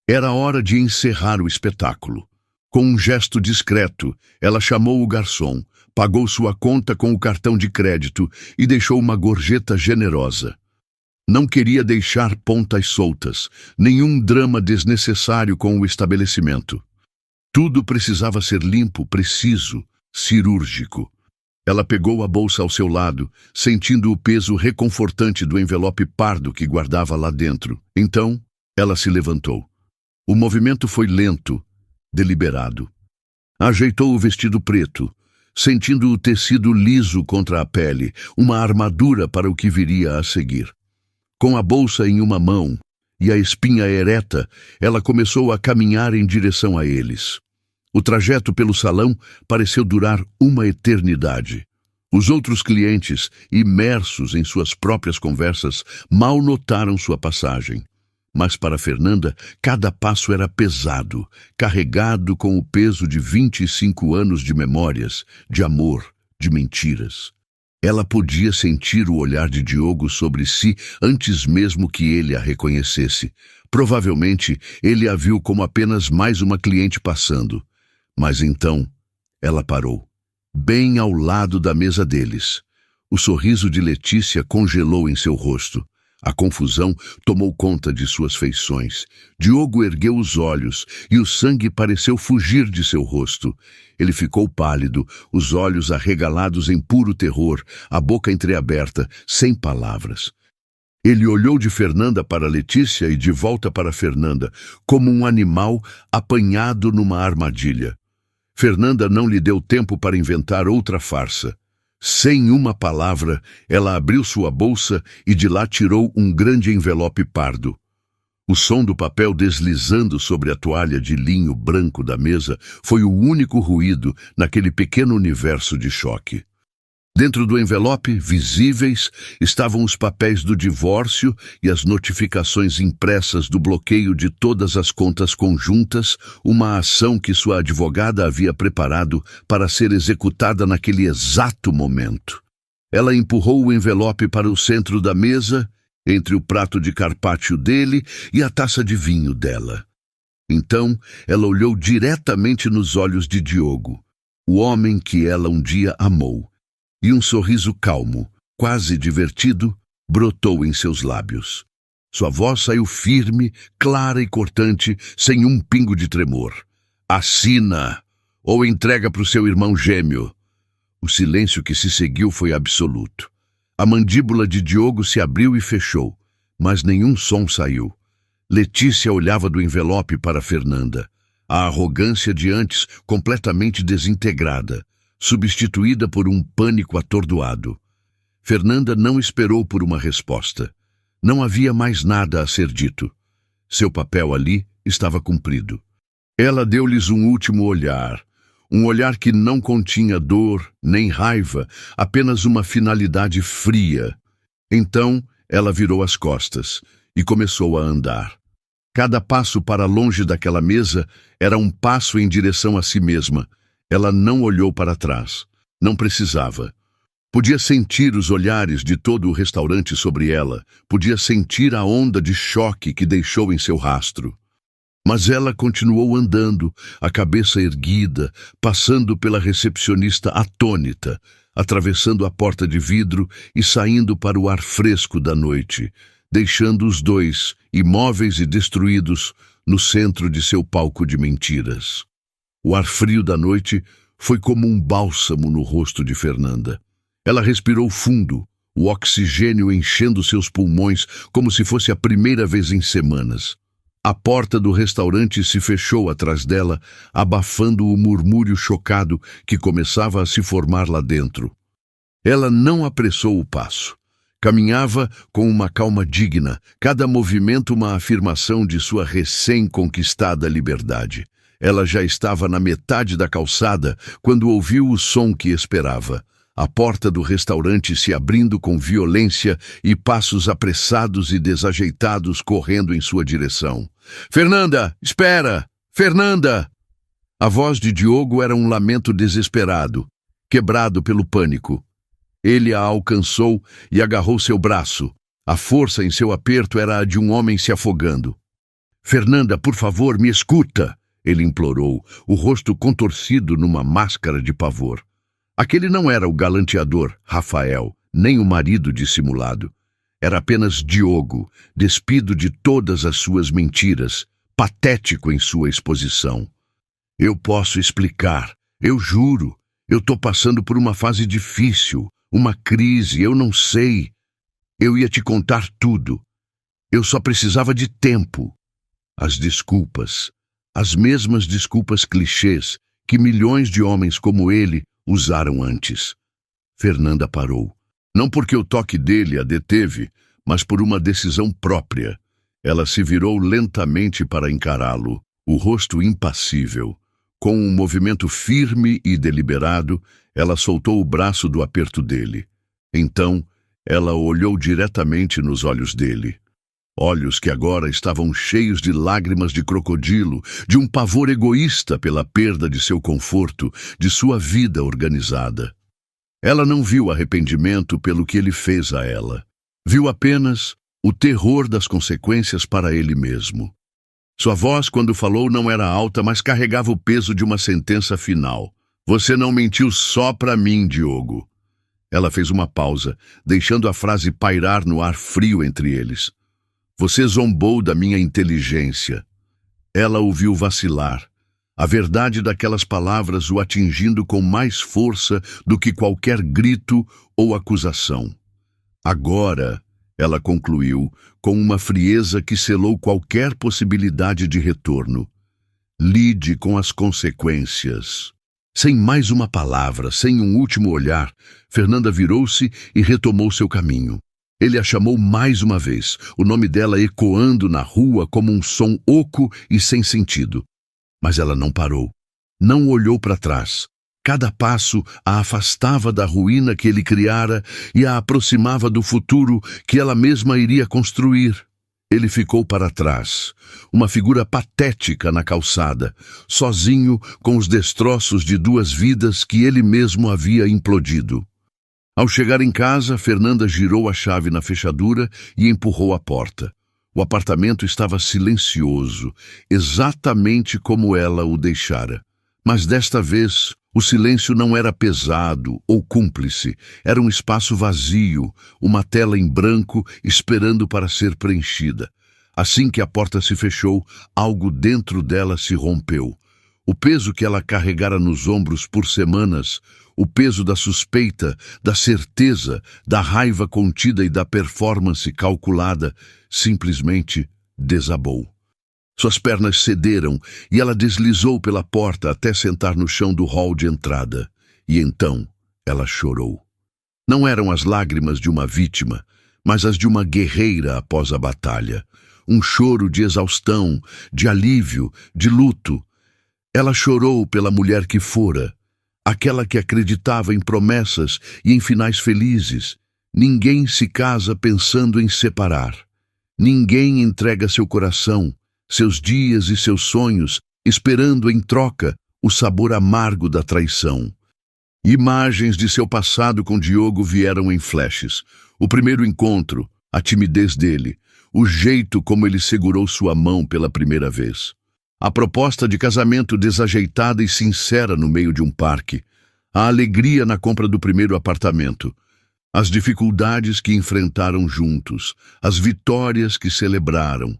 Era hora de encerrar o espetáculo. Com um gesto discreto, ela chamou o garçom, pagou sua conta com o cartão de crédito e deixou uma gorjeta generosa. Não queria deixar pontas soltas, nenhum drama desnecessário com o estabelecimento. Tudo precisava ser limpo, preciso, cirúrgico. Ela pegou a bolsa ao seu lado, sentindo o peso reconfortante do envelope pardo que guardava lá dentro. Então, ela se levantou. O movimento foi lento, deliberado. Ajeitou o vestido preto, sentindo o tecido liso contra a pele, uma armadura para o que viria a seguir. Com a bolsa em uma mão e a espinha ereta, ela começou a caminhar em direção a eles. O trajeto pelo salão pareceu durar uma eternidade. Os outros clientes, imersos em suas próprias conversas, mal notaram sua passagem. Mas para Fernanda, cada passo era pesado, carregado com o peso de 25 anos de memórias, de amor, de mentiras. Ela podia sentir o olhar de Diogo sobre si antes mesmo que ele a reconhecesse. Provavelmente, ele a viu como apenas mais uma cliente passando. Mas então, ela parou, bem ao lado da mesa deles. O sorriso de Letícia congelou em seu rosto. A confusão tomou conta de suas feições. Diogo ergueu os olhos e o sangue pareceu fugir de seu rosto. Ele ficou pálido, os olhos arregalados em puro terror, a boca entreaberta, sem palavras. Ele olhou de Fernanda para Letícia e de volta para Fernanda, como um animal apanhado numa armadilha. Fernanda não lhe deu tempo para inventar outra farsa. Sem uma palavra, ela abriu sua bolsa e de lá tirou um grande envelope pardo. O som do papel deslizando sobre a toalha de linho branco da mesa foi o único ruído naquele pequeno universo de choque. Dentro do envelope, visíveis, estavam os papéis do divórcio e as notificações impressas do bloqueio de todas as contas conjuntas, uma ação que sua advogada havia preparado para ser executada naquele exato momento. Ela empurrou o envelope para o centro da mesa, entre o prato de carpaccio dele e a taça de vinho dela. Então, ela olhou diretamente nos olhos de Diogo, o homem que ela um dia amou. E um sorriso calmo, quase divertido, brotou em seus lábios. Sua voz saiu firme, clara e cortante, sem um pingo de tremor. Assina, ou entrega para o seu irmão gêmeo. O silêncio que se seguiu foi absoluto. A mandíbula de Diogo se abriu e fechou, mas nenhum som saiu. Letícia olhava do envelope para Fernanda. A arrogância de antes completamente desintegrada, substituída por um pânico atordoado. Fernanda não esperou por uma resposta. Não havia mais nada a ser dito. Seu papel ali estava cumprido. Ela deu-lhes um último olhar, um olhar que não continha dor nem raiva, apenas uma finalidade fria. Então, ela virou as costas e começou a andar. Cada passo para longe daquela mesa era um passo em direção a si mesma. Ela não olhou para trás. Não precisava. Podia sentir os olhares de todo o restaurante sobre ela. Podia sentir a onda de choque que deixou em seu rastro. Mas ela continuou andando, a cabeça erguida, passando pela recepcionista atônita, atravessando a porta de vidro e saindo para o ar fresco da noite, deixando os dois, imóveis e destruídos, no centro de seu palco de mentiras. O ar frio da noite foi como um bálsamo no rosto de Fernanda. Ela respirou fundo, o oxigênio enchendo seus pulmões como se fosse a primeira vez em semanas. A porta do restaurante se fechou atrás dela, abafando o murmúrio chocado que começava a se formar lá dentro. Ela não apressou o passo. Caminhava com uma calma digna, cada movimento uma afirmação de sua recém-conquistada liberdade. Ela já estava na metade da calçada quando ouviu o som que esperava, a porta do restaurante se abrindo com violência e passos apressados e desajeitados correndo em sua direção. "Fernanda, espera! Fernanda!" A voz de Diogo era um lamento desesperado, quebrado pelo pânico. Ele a alcançou e agarrou seu braço. A força em seu aperto era a de um homem se afogando. "Fernanda, por favor, me escuta!" ele implorou, o rosto contorcido numa máscara de pavor. Aquele não era o galanteador Rafael, nem o marido dissimulado. Era apenas Diogo, despido de todas as suas mentiras, patético em sua exposição. "Eu posso explicar, eu juro. Eu tô passando por uma fase difícil, uma crise, eu não sei. Eu ia te contar tudo. Eu só precisava de tempo." As desculpas, as mesmas desculpas clichês que milhões de homens como ele usaram antes. Fernanda parou. Não porque o toque dele a deteve, mas por uma decisão própria. Ela se virou lentamente para encará-lo, o rosto impassível. Com um movimento firme e deliberado, ela soltou o braço do aperto dele. Então, ela olhou diretamente nos olhos dele. Olhos que agora estavam cheios de lágrimas de crocodilo, de um pavor egoísta pela perda de seu conforto, de sua vida organizada. Ela não viu arrependimento pelo que ele fez a ela. Viu apenas o terror das consequências para ele mesmo. Sua voz, quando falou, não era alta, mas carregava o peso de uma sentença final. "Você não mentiu só para mim, Diogo." Ela fez uma pausa, deixando a frase pairar no ar frio entre eles. "Você zombou da minha inteligência." Ela o viu vacilar, a verdade daquelas palavras o atingindo com mais força do que qualquer grito ou acusação. "Agora," ela concluiu, com uma frieza que selou qualquer possibilidade de retorno, "lide com as consequências." Sem mais uma palavra, sem um último olhar, Fernanda virou-se e retomou seu caminho. Ele a chamou mais uma vez, o nome dela ecoando na rua como um som oco e sem sentido. Mas ela não parou. Não olhou para trás. Cada passo a afastava da ruína que ele criara e a aproximava do futuro que ela mesma iria construir. Ele ficou para trás, uma figura patética na calçada, sozinho com os destroços de duas vidas que ele mesmo havia implodido. Ao chegar em casa, Fernanda girou a chave na fechadura e empurrou a porta. O apartamento estava silencioso, exatamente como ela o deixara. Mas desta vez, o silêncio não era pesado ou cúmplice. Era um espaço vazio, uma tela em branco esperando para ser preenchida. Assim que a porta se fechou, algo dentro dela se rompeu. O peso que ela carregara nos ombros por semanas, o peso da suspeita, da certeza, da raiva contida e da performance calculada, simplesmente desabou. Suas pernas cederam e ela deslizou pela porta até sentar no chão do hall de entrada. E então ela chorou. Não eram as lágrimas de uma vítima, mas as de uma guerreira após a batalha. Um choro de exaustão, de alívio, de luto. Ela chorou pela mulher que fora, aquela que acreditava em promessas e em finais felizes. Ninguém se casa pensando em separar. Ninguém entrega seu coração, seus dias e seus sonhos, esperando em troca o sabor amargo da traição. Imagens de seu passado com Diogo vieram em flashes. O primeiro encontro, a timidez dele, o jeito como ele segurou sua mão pela primeira vez. A proposta de casamento desajeitada e sincera no meio de um parque. A alegria na compra do primeiro apartamento. As dificuldades que enfrentaram juntos. As vitórias que celebraram.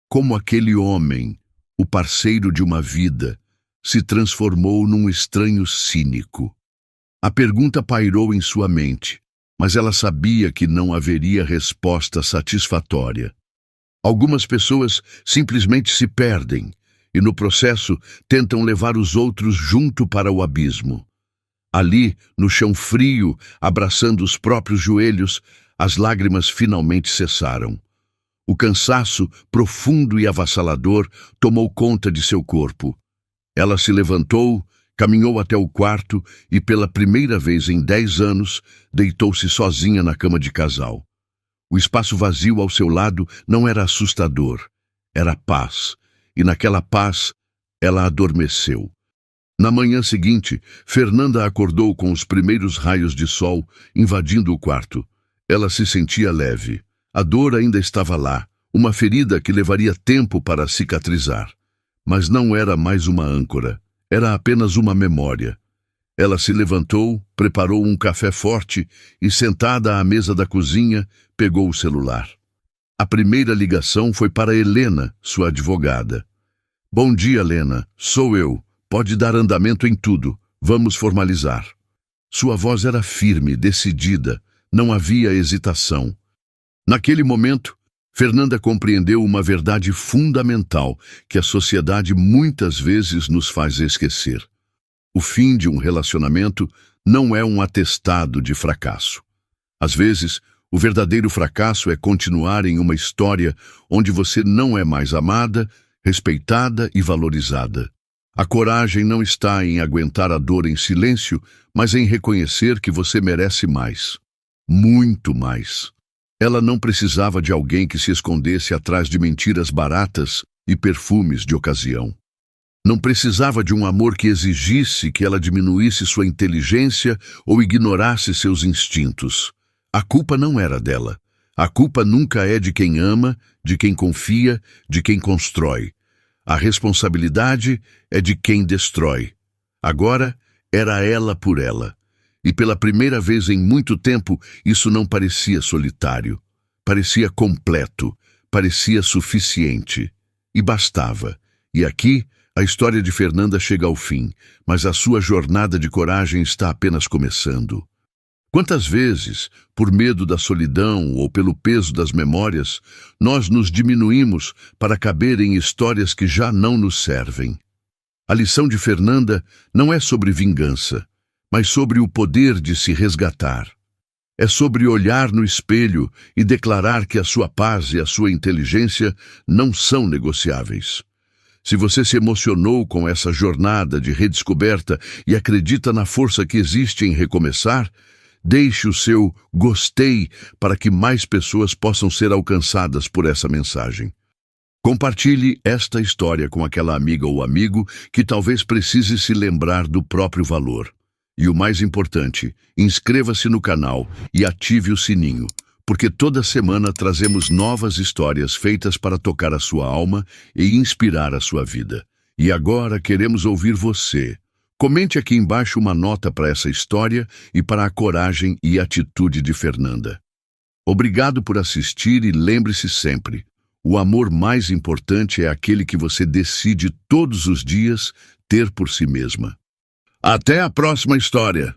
Como aquele homem, o parceiro de uma vida, se transformou num estranho cínico. A pergunta pairou em sua mente, mas ela sabia que não haveria resposta satisfatória. Algumas pessoas simplesmente se perdem e, no processo, tentam levar os outros junto para o abismo. Ali, no chão frio, abraçando os próprios joelhos, as lágrimas finalmente cessaram. O cansaço, profundo e avassalador, tomou conta de seu corpo. Ela se levantou Caminhou até o quarto e, pela primeira vez em 10 anos, deitou-se sozinha na cama de casal. O espaço vazio ao seu lado não era assustador, era paz, e naquela paz ela adormeceu. Na manhã seguinte, Fernanda acordou com os primeiros raios de sol invadindo o quarto. Ela se sentia leve. A dor ainda estava lá, uma ferida que levaria tempo para cicatrizar. Mas não era mais uma âncora, era apenas uma memória. Ela se levantou, preparou um café forte e, sentada à mesa da cozinha, pegou o celular. A primeira ligação foi para Helena, sua advogada. Bom dia, Helena. Sou eu. Pode dar andamento em tudo. Vamos formalizar. Sua voz era firme, decidida. Não havia hesitação. Naquele momento, Fernanda compreendeu uma verdade fundamental que a sociedade muitas vezes nos faz esquecer. O fim de um relacionamento não é um atestado de fracasso. Às vezes, o verdadeiro fracasso é continuar em uma história onde você não é mais amada, respeitada e valorizada. A coragem não está em aguentar a dor em silêncio, mas em reconhecer que você merece mais. Muito mais. Ela não precisava de alguém que se escondesse atrás de mentiras baratas e perfumes de ocasião. Não precisava de um amor que exigisse que ela diminuísse sua inteligência ou ignorasse seus instintos. A culpa não era dela. A culpa nunca é de quem ama, de quem confia, de quem constrói. A responsabilidade é de quem destrói. Agora, era ela por ela. E pela primeira vez em muito tempo, isso não parecia solitário. Parecia completo, parecia suficiente. E bastava. E aqui, a história de Fernanda chega ao fim, mas a sua jornada de coragem está apenas começando. Quantas vezes, por medo da solidão ou pelo peso das memórias, nós nos diminuímos para caber em histórias que já não nos servem? A lição de Fernanda não é sobre vingança, mas sobre o poder de se resgatar. É sobre olhar no espelho e declarar que a sua paz e a sua inteligência não são negociáveis. Se você se emocionou com essa jornada de redescoberta e acredita na força que existe em recomeçar, deixe o seu gostei para que mais pessoas possam ser alcançadas por essa mensagem. Compartilhe esta história com aquela amiga ou amigo que talvez precise se lembrar do próprio valor. E o mais importante, inscreva-se no canal e ative o sininho, porque toda semana trazemos novas histórias feitas para tocar a sua alma e inspirar a sua vida. E agora queremos ouvir você. Comente aqui embaixo uma nota para essa história e para a coragem e atitude de Fernanda. Obrigado por assistir e lembre-se sempre, o amor mais importante é aquele que você decide todos os dias ter por si mesma. Até a próxima história!